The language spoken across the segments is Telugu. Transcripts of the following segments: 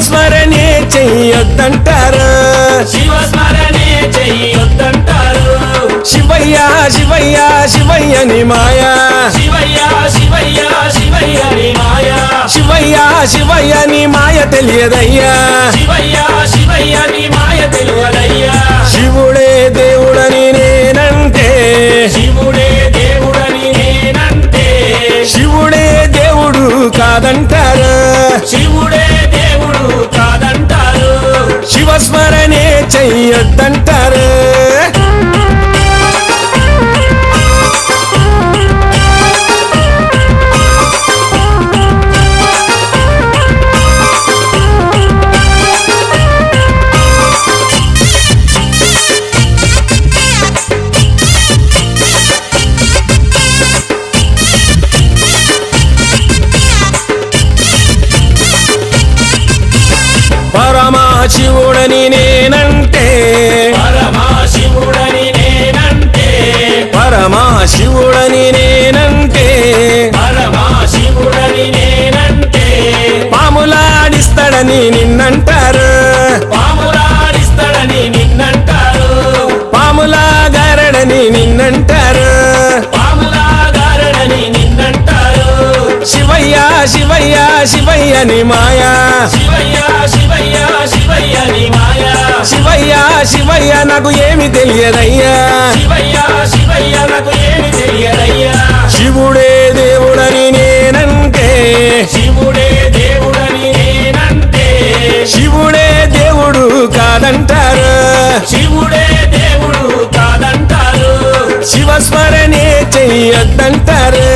శివస్మరణే చెయ్యొద్దంటారు, శివస్మరణే చెయ్యొద్దంటారు. శివయ్య శివయ్య శివయ్యని మాయా, శివయ్య శివయ్య శివయ్యని మాయా, శివయ్య శివయ్యని మాయ తెలియదయ్యా, శివయ్య శివయ్యని మాయ తెలియదయ్యా. శివుడే దేవుడని నేనంటే, శివుడే దేవుడని నేనంటే, శివుడే దేవుడు కాదంటారు, శివుడే దేవుడు కాదంటారు. శివస్మరణే చెయ్యొద్దంటారు. పరమశివుడని నేనంటే, పరమశివుడని నేనంటే, పరమశివుడని నేనంటే, పరమశివుడని నేనంటే, పాములాడిస్తాడని నిన్నంటారు, పాములాడిస్తాడని నిన్నంటారు, పాములాగారడని నిన్నంటారు, పాములాగారడని నిన్నంటారు. శివయ్య శివయ్య శివయ్యని మాయా, శివయ్య శివయ్య శివయ్యని మాయా, శివయ్య శివయ్య నాకు ఏమి తెలియదయ్యా, శివయ్య శివయ్య నాకు ఏమి తెలియదయ్యా. శివుడే దేవుడని నేనంటే, శివుడే దేవుడని నేనంటే, శివుడే దేవుడు కాదంటారు, శివుడే దేవుడు కాదంటారు. శివస్మరణే చెయ్యొద్దంటారు.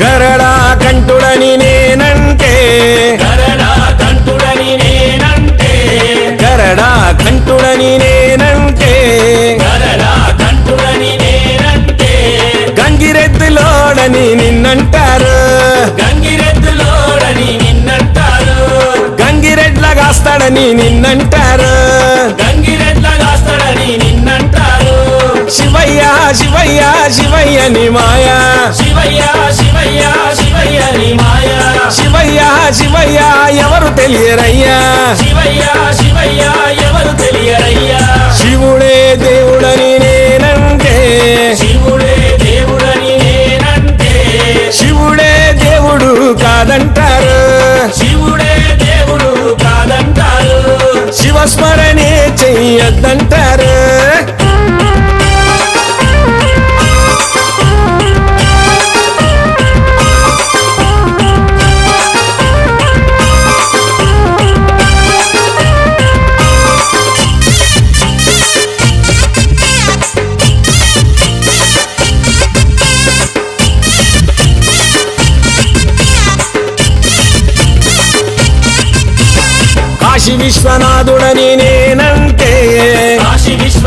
గరడా కంఠుడని నేనంటే, గరడా కంఠుడని నేనంటే, గరడా కంఠుడని నేనంటే, గరడా కంఠుడని నేనంటే, గంగిరెద్దులోడని నిన్నంటారు, గంగిరెద్దులోడని నిన్నంటారు, గంగిరెడ్లగాస్తాడని నిన్నంటారు, గంగిరెద్లగాస్తాడని నిన్నంటారు. శివయ్య శివయ్య శివయ్యని మాయా, శివయ్య శివయ్య శివయ్యని మాయా, శివయ్య శివయ్య ఎవరు తెలియరయ్యా, శివయ్య శివయ్య ఎవరు తెలియరయ్యా. శివుడే దేవుడని నేనంటే, శివుడే దేవుడని నేనంటే, శివుడే దేవుడు కాదంటారు, శివుడే దేవుడు కాదంటారు. శివస్మరణే చెయ్యొద్దంటారు. కాశీ విశ్వనాథుడని నేనంటే, కాశీ విశ్వ